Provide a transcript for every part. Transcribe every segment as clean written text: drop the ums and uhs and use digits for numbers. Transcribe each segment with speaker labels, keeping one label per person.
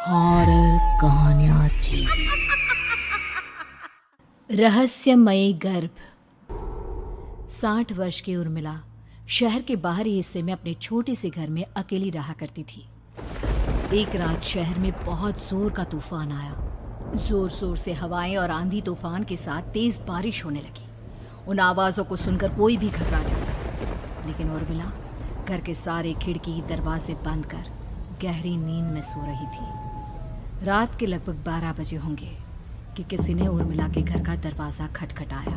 Speaker 1: Horror कहानियां थी। रहस्यमयी गर्भ। 60 वर्ष की उर्मिला शहर के बाहरी हिस्से में अपने छोटे से घर में अकेली रहा करती थी। एक रात शहर में बहुत जोर का तूफान आया। जोर जोर से हवाएं और आंधी तूफान के साथ तेज बारिश होने लगी। उन आवाजों को सुनकर कोई भी घबरा जाता, लेकिन उर्मिला घर के सारे खिड़की दरवाजे बंद कर गहरी नींद में सो रही थी। रात के लगभग 12 बजे होंगे कि किसी ने उर्मिला के घर का दरवाजा खटखटाया।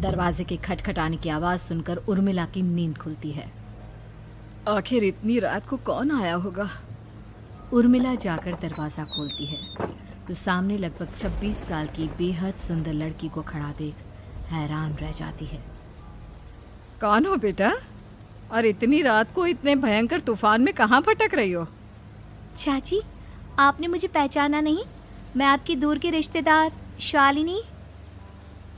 Speaker 1: दरवाजे के खटखटाने की आवाज सुनकर उर्मिला की नींद खुलती है। आखिर इतनी रात को कौन आया होगा? उर्मिला जाकर दरवाजा खोलती है तो सामने लगभग 26 साल की बेहद सुंदर लड़की को खड़ा देख हैरान रह जाती है। कौन हो बेटा, और इतनी रात को इतने भयंकर तूफान में कहाँ भटक रही हो?
Speaker 2: चाची, आपने मुझे पहचाना नहीं? मैं आपकी दूर की रिश्तेदार शालिनी।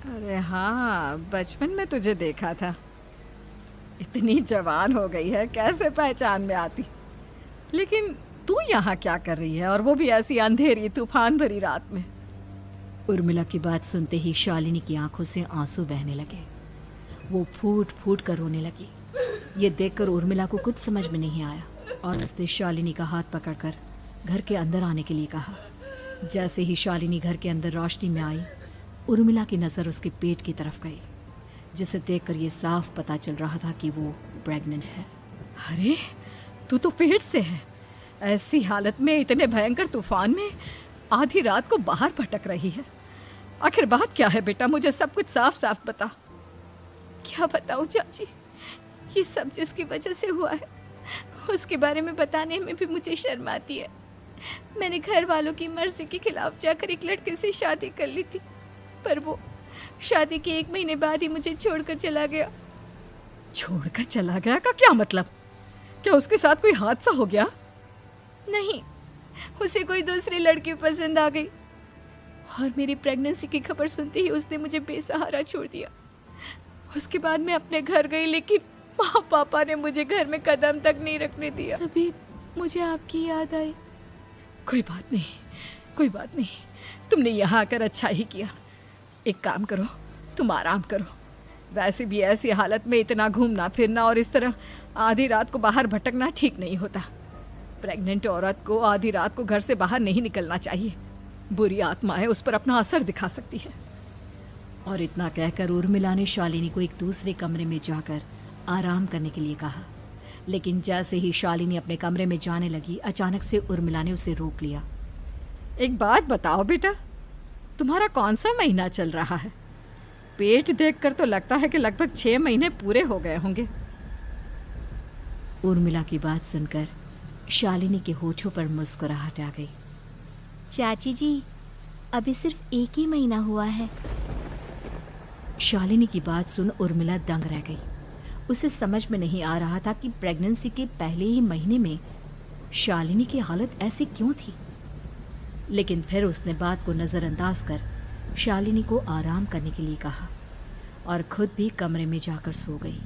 Speaker 1: अरे हाँ, बचपन में तुझे देखा था। इतनी जवान हो गई है, कैसे पहचान में आती? लेकिन तू यहाँ क्या कर रही है, और वो भी ऐसी अंधेरी तूफान भरी रात में? उर्मिला की बात सुनते ही शालिनी की आंखों से आंसू बहने लगे। वो फूट फूट कर रोने लगी। ये देखकर उर्मिला को कुछ समझ में नहीं आया और उसने शालिनी का हाथ पकड़कर घर के अंदर आने के लिए कहा। जैसे ही शालिनी घर के अंदर रोशनी में आई, उर्मिला की नज़र उसके पेट की तरफ गई, जिसे देखकर ये साफ पता चल रहा था कि वो प्रेग्नेंट है। अरे, तू तो पेट से है। ऐसी हालत में इतने भयंकर तूफान में आधी रात को बाहर भटक रही है। आखिर बात क्या है बेटा, मुझे सब कुछ साफ साफ बता।
Speaker 2: क्या बताऊं चाची, ये सब जिसकी वजह से हुआ है उसके बारे में बताने में भी मुझे शर्म आती है। मैंने घर वालों की मर्जी के खिलाफ जाकर एक लड़के से शादी कर ली थी, पर वो शादी के 1 महीने बाद ही मुझे छोड़कर चला गया।
Speaker 1: छोड़कर चला गया का क्या मतलब? क्या उसके साथ कोई हादसा हो गया?
Speaker 2: नहीं, उसे कोई दूसरी लड़की पसंद आ गई और मेरी प्रेगनेंसी की खबर सुनते ही उसने मुझे बेसहारा छोड़ दिया। उसके बाद मैं अपने घर गई, लेकिन माँ पापा ने मुझे घर में कदम तक नहीं रखने दिया। तभी मुझे आपकी याद आई।
Speaker 1: कोई बात नहीं, कोई बात नहीं, तुमने यहाँ आकर अच्छा ही किया। एक काम करो, तुम आराम करो। वैसे भी ऐसी हालत में इतना घूमना फिरना और इस तरह आधी रात को बाहर भटकना ठीक नहीं होता। प्रेग्नेंट औरत को आधी रात को घर से बाहर नहीं निकलना चाहिए। बुरी आत्माएं उस पर अपना असर दिखा सकती है। और इतना कहकर उर्मिला ने शालिनी को एक दूसरे कमरे में जाकर आराम करने के लिए कहा। लेकिन जैसे ही शालिनी अपने कमरे में जाने लगी, अचानक से उर्मिला ने उसे रोक लिया। एक बात बताओ बेटा, तुम्हारा कौन सा महीना चल रहा है? पेट देखकर तो लगता है कि लगभग 6 महीने पूरे हो गए होंगे। उर्मिला की बात सुनकर शालिनी के होठों पर मुस्कुराहट आ गई।
Speaker 2: चाची जी, अभी सिर्फ 1 ही महीना हुआ है।
Speaker 1: शालिनी की बात सुन उर्मिला दंग रह गई। उसे समझ में नहीं आ रहा था कि प्रेगनेंसी के पहले ही महीने में शालिनी की हालत ऐसी क्यों थी। लेकिन फिर उसने बात को नज़रअंदाज कर शालिनी को आराम करने के लिए कहा और खुद भी कमरे में जाकर सो गई।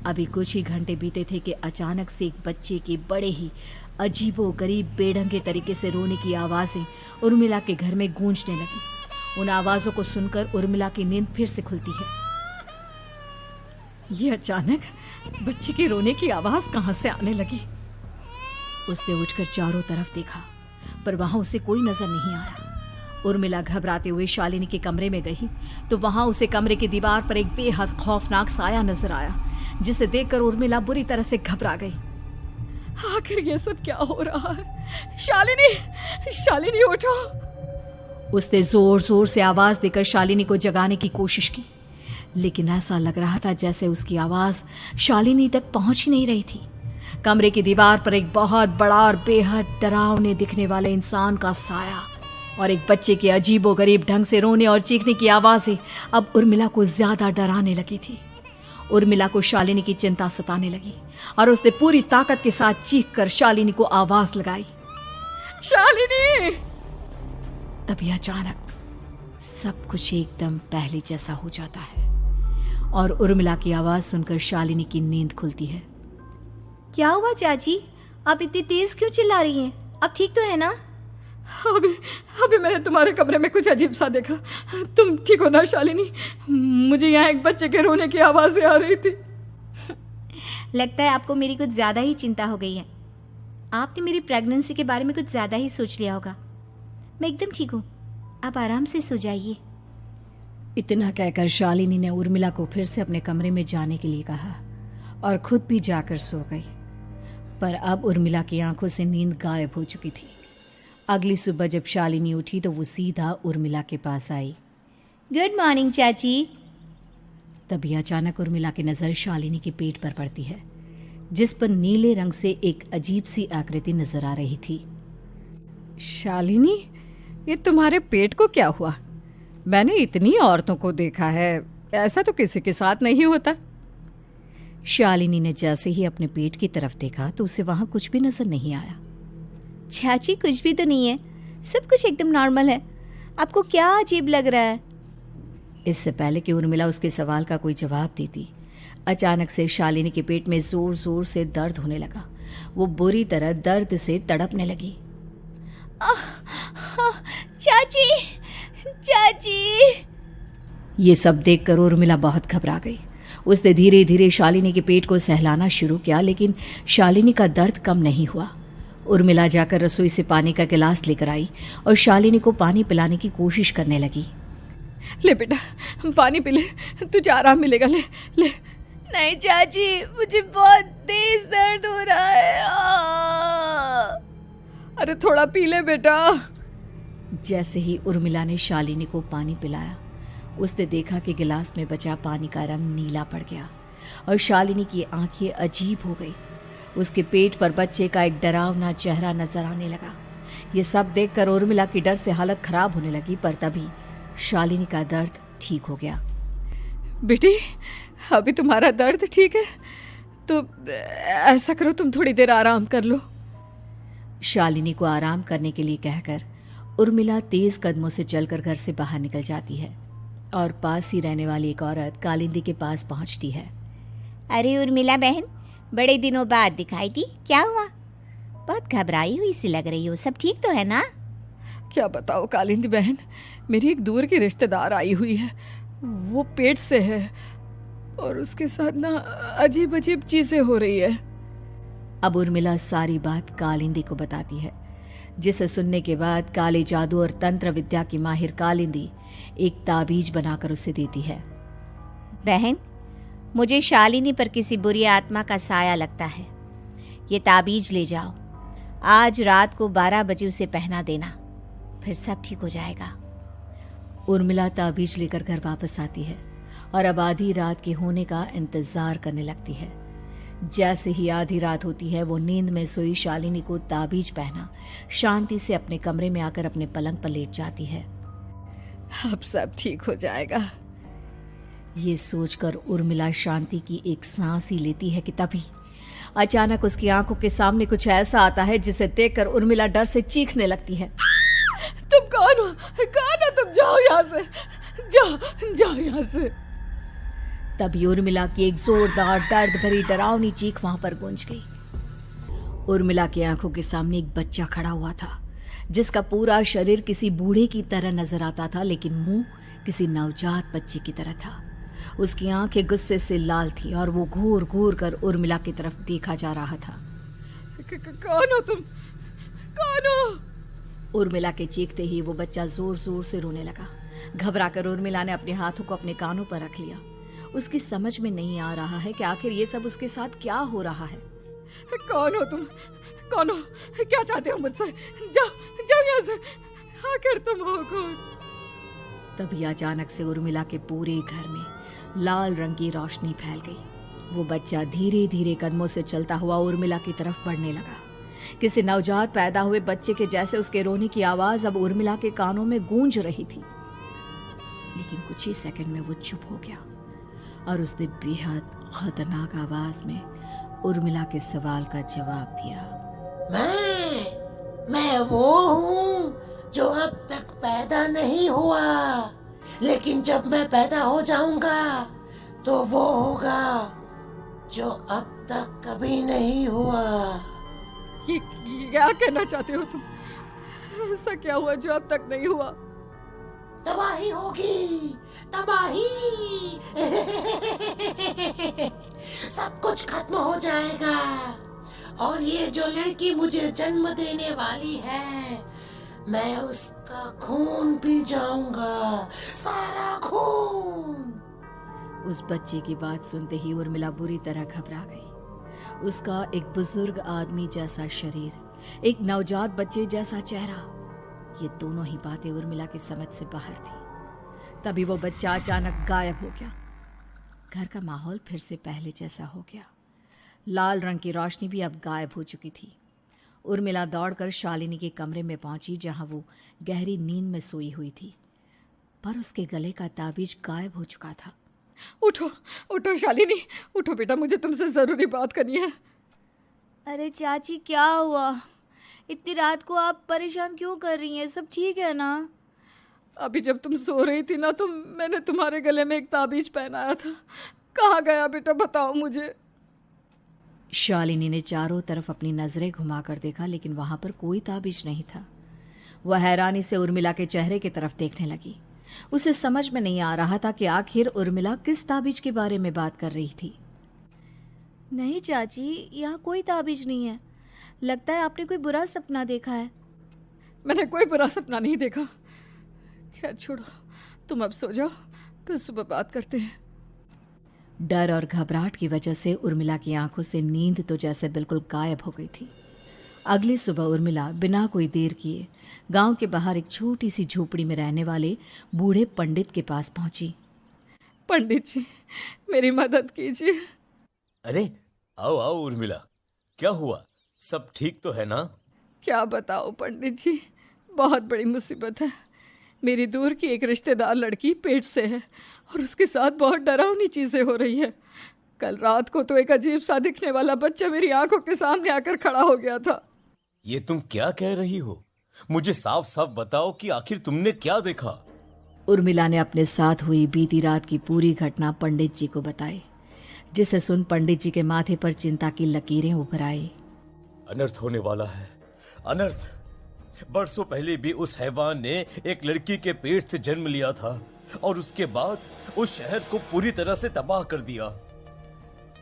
Speaker 1: अभी कुछ ही घंटे बीते थे कि अचानक से एक बच्चे के बड़े ही अजीबोगरीब बेढंगे तरीके से रोने की आवाज़ें उर्मिला के घर में गूंजने लगी। उन आवाज़ों को सुनकर उर्मिला की नींद फिर से खुलती है। ये अचानक बच्चे के रोने की आवाज़ कहाँ से आने लगी? उसने उठकर चारों तरफ देखा, पर वहां उसे कोई नजर नहीं आया। उर्मिला घबराते हुए शालिनी के कमरे में गई तो वहां उसे कमरे की दीवार पर एक बेहद खौफनाक साया नजर आया, जिसे देखकर उर्मिला बुरी तरह से घबरा गई। आखिर ये सब क्या हो रहा है? शालिनी, शालिनी उठो! उसने जोर जोर से आवाज देकर शालिनी को जगाने की कोशिश की, लेकिन ऐसा लग रहा था जैसे उसकी आवाज शालिनी तक पहुंच ही नहीं रही थी। कमरे की दीवार पर एक बहुत बड़ा और बेहद डरावने दिखने वाले इंसान का साया और एक बच्चे के अजीबोगरीब ढंग से रोने और चीखने की आवाजें अब उर्मिला को ज्यादा डराने लगी थी। उर्मिला को शालिनी की चिंता सताने लगी और उसने पूरी ताकत के साथ चीखकर शालिनी को आवाज लगाई, शालिनी! तभी अचानक सब कुछ एकदम पहले जैसा हो जाता है और उर्मिला की आवाज सुनकर शालिनी की नींद खुलती है।
Speaker 2: क्या हुआ चाची, आप इतनी तेज क्यों चिल्ला रही हैं? अब ठीक तो है ना?
Speaker 1: अभी अभी मैंने तुम्हारे कमरे में कुछ अजीब सा देखा। तुम ठीक हो ना शालिनी? मुझे यहाँ एक बच्चे के रोने की आवाज़ें आ रही थी।
Speaker 2: लगता है आपको मेरी कुछ ज़्यादा ही चिंता हो गई है। आपने मेरी प्रेगनेंसी के बारे में कुछ ज़्यादा ही सोच लिया होगा। मैं एकदम ठीक हूँ, आप आराम से सो जाइए।
Speaker 1: इतना कहकर शालिनी ने उर्मिला को फिर से अपने कमरे में जाने के लिए कहा और खुद भी जाकर सो गई। पर अब उर्मिला की आंखों से नींद गायब हो चुकी थी। अगली सुबह जब शालिनी उठी तो वो सीधा उर्मिला के पास आई।
Speaker 2: गुड मॉर्निंग चाची।
Speaker 1: तभी अचानक उर्मिला की नज़र शालिनी के पेट पर पड़ती है, जिस पर नीले रंग से एक अजीब सी आकृति नजर आ रही थी। शालिनी, ये तुम्हारे पेट को क्या हुआ? मैंने इतनी औरतों को देखा है, ऐसा तो किसी के साथ नहीं होता। शालिनी ने जैसे ही अपने पेट की तरफ देखा तो उसे वहां कुछ भी नजर नहीं आया।
Speaker 2: चाची कुछ भी तो नहीं है, सब कुछ एकदम नॉर्मल है। आपको क्या अजीब लग रहा है?
Speaker 1: इससे पहले कि उर्मिला उसके सवाल का कोई जवाब देती, अचानक से शालिनी के पेट में जोर जोर से दर्द होने लगा। वो बुरी तरह दर्द से तड़पने लगी।
Speaker 2: चाची, चाची।
Speaker 1: ये सब देखकर उर्मिला बहुत घबरा गई। उसने धीरे धीरे शालिनी के पेट को सहलाना शुरू किया, लेकिन शालिनी का दर्द कम नहीं हुआ। उर्मिला जाकर रसोई से पानी का गिलास लेकर आई और शालिनी को पानी पिलाने की कोशिश करने लगी। ले बेटा, पानी पी ले, तुझे आराम मिलेगा। ले ले।
Speaker 2: नहीं चाची, मुझे बहुत तेज दर्द हो रहा है।
Speaker 1: अरे थोड़ा पी ले बेटा। जैसे ही उर्मिला ने शालिनी को पानी पिलाया, उसने देखा कि गिलास में बचा पानी का रंग नीला पड़ गया और शालिनी की आंखें अजीब हो गई। उसके पेट पर बच्चे का एक डरावना चेहरा नजर आने लगा। ये सब देखकर उर्मिला की डर से हालत खराब होने लगी, पर तभी शालिनी का दर्द ठीक हो गया। बेटी, अभी तुम्हारा दर्द ठीक है तो ऐसा करो, तुम थोड़ी देर आराम कर लो। शालिनी को आराम करने के लिए कहकर उर्मिला तेज कदमों से चलकर घर से बाहर निकल जाती है और पास ही रहने वाली एक औरत कालिंदी के पास पहुंचती है।
Speaker 2: अरे उर्मिला बहन, बड़े दिनों बाद दिखाई दी, क्या हुआ? बहुत घबराई हुई सी लग रही हो, सब ठीक तो है ना?
Speaker 1: क्या बताओ कालिंदी बहन, मेरी एक दूर की रिश्तेदार आई हुई है। वो पेट से है और उसके साथ ना अजीब अजीब चीजें हो रही है। अब उर्मिला सारी बात कालिंदी को बताती है, जिसे सुनने के बाद काले जादू और तंत्र विद्या की माहिर कालिंदी एक ताबीज बनाकर उसे देती है।
Speaker 2: बहन, मुझे शालिनी पर किसी बुरी आत्मा का साया लगता है। ये ताबीज ले जाओ, आज रात को 12 बजे उसे पहना देना, फिर सब ठीक हो जाएगा।
Speaker 1: उर्मिला ताबीज लेकर घर वापस आती है और अब आधी रात के होने का इंतजार करने लगती है। जैसे ही आधी रात होती है, वो नींद में सोई शालिनी को ताबीज पहना शांति से अपने कमरे में आकर अपने पलंग पर लेट जाती है। अब सब ठीक हो जाएगा, ये सोचकर उर्मिला शांति की एक सांस ही लेती है कि तभी अचानक उसकी आंखों के सामने कुछ ऐसा आता है जिसे देखकर उर्मिला डर से चीखने लगती है। तुम कौन हो? कौन हो तुम? जाओ यहाँ से, जाओ जाओ यहाँ से। तभी उर्मिला की एक जोरदार दर्द भरी डरावनी चीख वहां पर गूंज गई। उर्मिला की आंखों के सामने एक बच्चा खड़ा हुआ था, जिसका पूरा शरीर किसी बूढ़े की तरह नजर आता था, लेकिन मुंह किसी नवजात बच्चे की तरह था। उसकी आंखें गुस्से से लाल थी और वो घूर घूर कर उर्मिला की तरफ देखा जा रहा था। कौन हो तुम? कौन हो? उर्मिला के चीखते ही वो बच्चा जोर जोर से रोने लगा। घबराकर उर्मिला ने अपने हाथों को अपने कानों पर रख लिया। उसकी समझ में नहीं आ रहा है कि आखिर ये सब उसके साथ क्या हो रहा है। कौन हो तुम? कौन हो? क्या चाहते हो मुझसे? जाओ जाओ यहाँ से, आखिर तुम हो कौन? तभी अचानक से उर्मिला के पूरे घर में लाल रंग की रोशनी फैल गई। वो बच्चा धीरे धीरे कदमों से चलता हुआ उर्मिला की तरफ बढ़ने लगा। किसी नवजात पैदा हुए बच्चे के जैसे उसके रोने की आवाज अब उर्मिला के कानों में गूंज रही थी। लेकिन कुछ ही सेकंड में वो चुप हो गया और उसने बेहद खतरनाक आवाज में उर्मिला के सवाल का जवाब दिया।
Speaker 3: मैं वो हूँ जो अब तक पैदा नहीं हुआ, लेकिन जब मैं पैदा हो जाऊंगा तो वो होगा जो अब तक कभी नहीं हुआ।
Speaker 1: क्या कहना चाहते हो तुम? ऐसा क्या हुआ जो अब तक नहीं हुआ?
Speaker 3: तबाही होगी, तबाही। सब कुछ खत्म हो जाएगा और ये जो लड़की मुझे जन्म देने वाली है, मैं उसका खून पी जाऊंगा, सारा खून।
Speaker 1: उस बच्चे की बात सुनते ही उर्मिला बुरी तरह घबरा गई। उसका एक बुजुर्ग आदमी जैसा शरीर, एक नवजात बच्चे जैसा चेहरा, ये दोनों ही बातें उर्मिला की समझ से बाहर थी। तभी वो बच्चा अचानक गायब हो गया। घर का माहौल फिर से पहले जैसा हो गया। लाल रंग की रोशनी भी अब गायब हो चुकी थी। उर्मिला दौड़कर शालिनी के कमरे में पहुंची, जहां वो गहरी नींद में सोई हुई थी, पर उसके गले का ताबीज गायब हो चुका था। उठो उठो शालिनी, उठो बेटा, मुझे तुमसे जरूरी बात करनी है।
Speaker 2: अरे चाची क्या हुआ? इतनी रात को आप परेशान क्यों कर रही हैं? सब ठीक है ना?
Speaker 1: अभी जब तुम सो रही थी ना, तो मैंने तुम्हारे गले में एक ताबीज पहनाया था। कहाँ गया बेटा, बताओ मुझे। शालिनी ने चारों तरफ अपनी नजरें घुमाकर देखा, लेकिन वहां पर कोई ताबीज नहीं था। वह हैरानी से उर्मिला के चेहरे की तरफ देखने लगी। उसे समझ में नहीं आ रहा था कि आखिर उर्मिला किस ताबीज के बारे में बात कर रही थी।
Speaker 2: नहीं चाची, यहाँ कोई ताबीज नहीं है। लगता है आपने कोई बुरा सपना देखा है।
Speaker 1: मैंने कोई बुरा सपना नहीं देखा। खैर छोड़ो, तुम अब सो जाओ, फिर सुबह बात करते हैं। डर और घबराहट की वजह से उर्मिला की आंखों से नींद तो जैसे बिल्कुल गायब हो गई थी। अगली सुबह उर्मिला बिना कोई देर किए गांव के बाहर एक छोटी सी झोपड़ी में रहने वाले बूढ़े पंडित के पास पहुंची। पंडित जी, मेरी मदद कीजिए।
Speaker 4: अरे आओ आओ उर्मिला, क्या हुआ? सब ठीक तो है ना?
Speaker 1: क्या बताओ पंडित जी, बहुत बड़ी मुसीबत है। मेरी दूर की एक रिश्तेदार लड़की पेट से है और उसके साथ बहुत डरावनी चीजें हो रही है। कल रात को तो एक अजीब सा दिखने वाला बच्चा मेरी आंखों के सामने आकर खड़ा हो गया था।
Speaker 4: ये तुम क्या कह रही हो? मुझे साफ साफ बताओ कि आखिर तुमने क्या देखा?
Speaker 1: उर्मिला ने अपने साथ हुई बीती रात की पूरी घटना पंडित जी को बताई, जिसे सुन पंडित जी के माथे पर चिंता की लकीरें उभर आई।
Speaker 4: अनर्थ होने वाला है, अनर्थ। बरसों पहले भी उस हैवान ने एक लड़की के पेट से जन्म लिया था और उसके बाद उस शहर को पूरी तरह से तबाह कर दिया।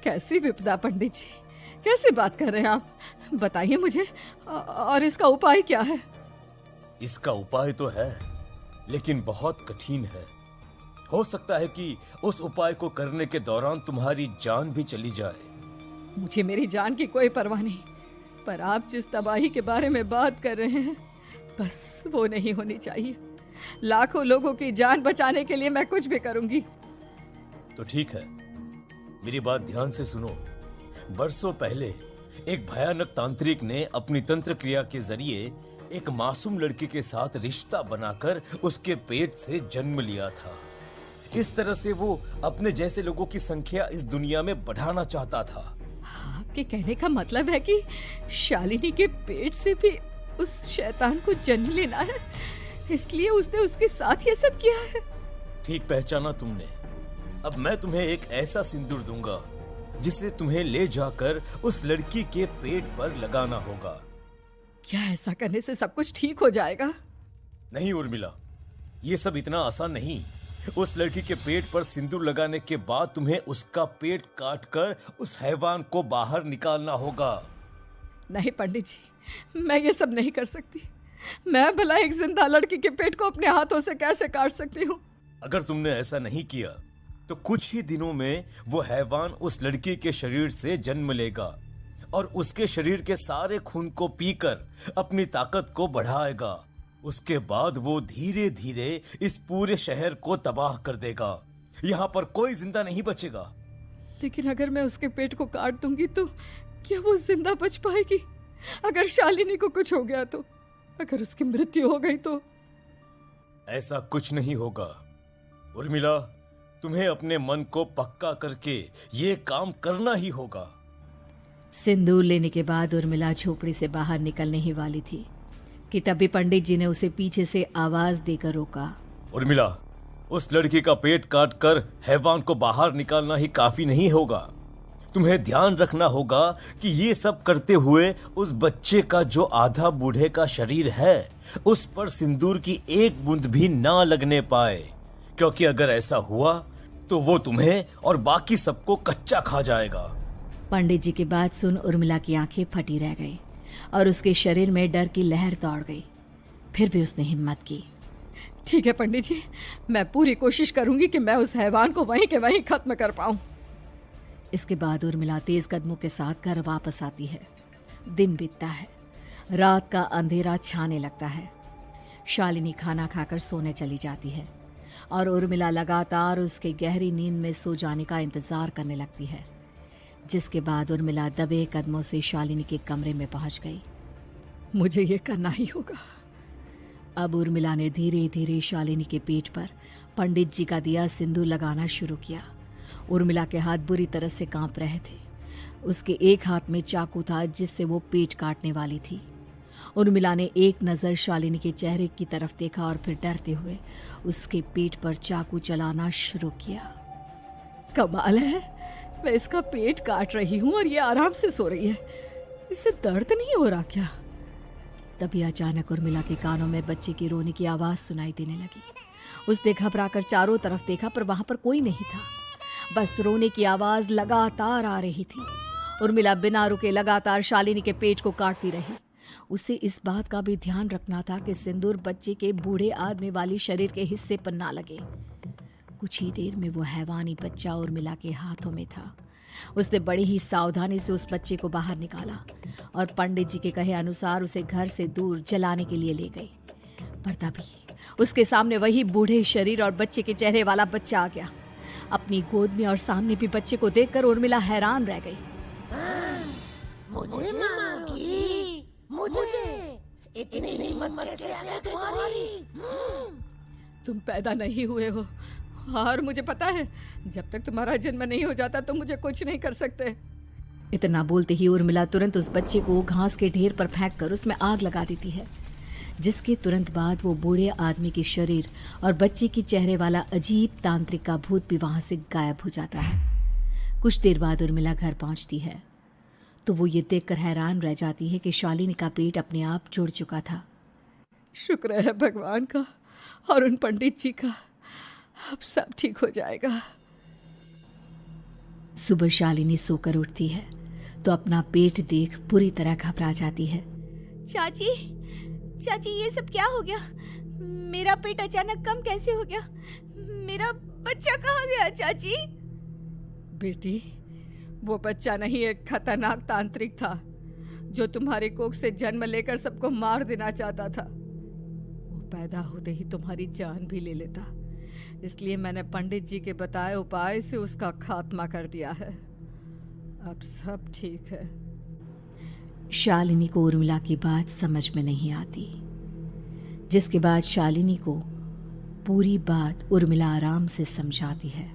Speaker 1: कैसी विपदा पंडित जी, कैसे बात कर रहे हैं आप? बताइए मुझे, और इसका उपाय क्या है?
Speaker 4: इसका उपाय तो है, लेकिन बहुत कठिन है। हो सकता है कि उस उपाय को करने के दौरान तुम्हारी जान भी चली जाए।
Speaker 1: मुझे मेरी जान की कोई परवाह नहीं, पर आप जिस तबाही के बारे में बात कर रहे हैं, बस वो नहीं होनी चाहिए। लाखों लोगों की जान बचाने के लिए मैं कुछ भी करूंगी।
Speaker 4: तो ठीक है, मेरी बात ध्यान से सुनो। बरसों पहले एक भयानक तांत्रिक ने अपनी तंत्र क्रिया के जरिए एक मासूम लड़की के साथ रिश्ता बनाकर उसके पेट से जन्म लिया था। इस तरह से वो अपने जैसे लोगों की संख्या इस दुनिया में बढ़ाना चाहता था।
Speaker 1: आपके कहने का मतलब है कि शालिनी के पेट से भी उस शैतान को जन्म लेना है, इसलिए उसने उसके साथ ये सब किया है।
Speaker 4: ठीक पहचाना तुमने। अब मैं तुम्हें एक ऐसा सिंदूर दूंगा जिसे तुम्हें ले जाकर उस लड़की के पेट पर लगाना होगा।
Speaker 1: क्या ऐसा करने से सब कुछ ठीक हो जाएगा?
Speaker 4: नहीं उर्मिला, ये सब इतना आसान नहीं। उस लड़की के पेट पर सिंदूर लगाने के बाद तुम्हें उसका पेट काटकर उस हैवान को बाहर निकालना होगा।
Speaker 1: नहीं पंडित जी, मैं ये सब नहीं कर सकती। मैं भला एक जिंदा लड़की के पेट को अपने हाथों से कैसे काट सकती हूँ?
Speaker 4: अगर तुमने ऐसा नहीं किया तो कुछ ही दिनों में वो हैवान उस लड़की के शरीर से जन्म लेगा और उसके शरीर के सारे खून को पीकर अपनी ताकत को बढ़ाएगा। उसके बाद वो धीरे धीरे इस पूरे शहर को तबाह कर देगा। यहाँ पर कोई जिंदा नहीं बचेगा।
Speaker 1: लेकिन अगर मैं उसके पेट को काट दूंगी तो क्या वो जिंदा बच पाएगी? अगर शालिनी को कुछ हो गया तो, अगर उसकी मृत्यु हो गई तो?
Speaker 4: ऐसा कुछ नहीं होगा उर्मिला, तुम्हें अपने मन को पक्का करके ये काम करना ही होगा।
Speaker 1: सिंदूर लेने के बाद उर्मिला झोपड़ी से बाहर निकलने ही वाली थी कि तभी पंडित जी ने उसे पीछे से आवाज देकर रोका।
Speaker 4: उर्मिला, उस लड़की का पेट काटकर हैवान को बाहर निकालना ही काफी नहीं होगा। तुम्हें ध्यान रखना होगा कि ये सब करते हुए उस बच्चे का जो आधा बूढ़े का शरीर है उस पर सिंदूर की एक बूंद भी ना लगने पाए, क्योंकि अगर ऐसा हुआ तो वो तुम्हें और बाकी सबको कच्चा खा जाएगा।
Speaker 1: पंडित जी की बात सुन उर्मिला की आंखें फटी रह गई और उसके शरीर में डर की लहर दौड़ गई। फिर भी उसने हिम्मत की।
Speaker 2: ठीक है पंडित जी, मैं पूरी कोशिश करूंगी कि मैं उस हैवान को वहीं के वहीं खत्म कर पाऊं।
Speaker 1: इसके बाद उर्मिला तेज कदमों के साथ घर वापस आती है। दिन बीतता है, रात का अंधेरा छाने लगता है। शालिनी खाना खाकर सोने चली जाती है और उर्मिला लगातार उसके गहरी नींद में सो जाने का इंतजार करने लगती है, जिसके बाद उर्मिला दबे कदमों से शालिनी के कमरे में पहुंच गई।
Speaker 2: मुझे ये करना ही होगा।
Speaker 1: अब उर्मिला ने धीरे धीरे शालिनी के पेट पर पंडित जी का दिया सिंदूर लगाना शुरू किया। उर्मिला के हाथ बुरी तरह से कांप रहे थे। उसके एक हाथ में चाकू था जिससे वो पेट काटने वाली थी। उर्मिला ने एक नज़र शालिनी के चेहरे की तरफ देखा और फिर डरते हुए उसके पेट पर चाकू चलाना शुरू किया।
Speaker 2: कमाल है, मैं इसका पेट काट रही हूँ और ये आराम से सो रही है। इसे दर्द नहीं हो रहा क्या?
Speaker 1: तभी अचानक उर्मिला के कानों में बच्चे की रोने की आवाज सुनाई देने लगी। उसने घबराकर चारों तरफ देखा पर वहां पर कोई नहीं था, बस रोने की आवाज लगातार आ रही थी। उर्मिला बिना रुके लगातार शालिनी के पेट को काटती रही। उसे इस बात का भी ध्यान रखना था कि सिंदूर बच्चे के बूढ़े आदमी वाली शरीर के हिस्से पर ना लगे। कुछ ही देर में वो हैवानी बच्चा उर्मिला के हाथों में था। उसने बड़ी ही सावधानी से उस बच्चे को बाहर निकाला और पंडित जी के कहे अनुसार उसे घर से दूर जलाने के लिए ले गई। पर तभी उसके सामने वही बूढ़े शरीर और बच्चे के चेहरे वाला बच्चा आ गया। अपनी गोद में और सामने भी बच्चे को देखकर उर्मिला हैरान रह गई।
Speaker 3: मुझे मारोगी? मुझे इतनी हिम्मत कैसे आ गई तुम्हारी?
Speaker 2: तुम पैदा नहीं हुए हो और मुझे पता है जब तक तुम्हारा जन्म नहीं हो जाता तो मुझे कुछ नहीं कर सकते।
Speaker 1: इतना बोलते ही उर्मिला तुरंत उस बच्चे को घास के ढेर पर फेंक कर उसमें आग लगा देती है, जिसके तुरंत बाद वो बूढ़े आदमी के शरीर और बच्चे के चेहरे वाला अजीब तांत्रिक का भूत भी वहां से गायब हो जाता है। कुछ देर बाद उर्मिला घर पहुंचती है तो वो ये देखकर हैरान रह जाती है कि शालिनी का पेट अपने आप जुड़ चुका था।
Speaker 2: शुक्र है भगवान का और उन पंडित जी का, अब सब ठीक हो जाएगा।
Speaker 1: सुबह शालिनी सोकर उठती है तो अपना पेट देख बुरी तरह घबरा जाती है।
Speaker 2: चाची, चाची ये सब क्या हो गया? मेरा पेट अचानक कम कैसे हो गया? मेरा बच्चा कहाँ गया चाची? बेटी, वो बच्चा नहीं, एक खतरनाक तांत्रिक था जो तुम्हारे कोख से जन्म लेकर सबको मार देना चाहता था। वो पैदा होते ही तुम्हारी जान भी ले लेता, इसलिए मैंने पंडित जी के बताए उपाय से उसका खात्मा कर दिया है। अब सब ठीक है।
Speaker 1: शालिनी को उर्मिला की बात समझ में नहीं आती, जिसके बाद शालिनी को पूरी बात उर्मिला आराम से समझाती है।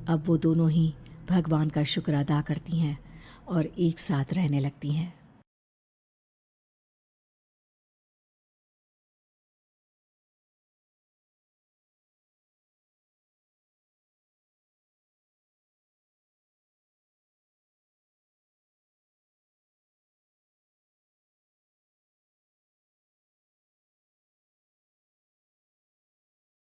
Speaker 1: अब वो दोनों ही भगवान का शुक्र अदा करती हैं और एक साथ रहने लगती हैं।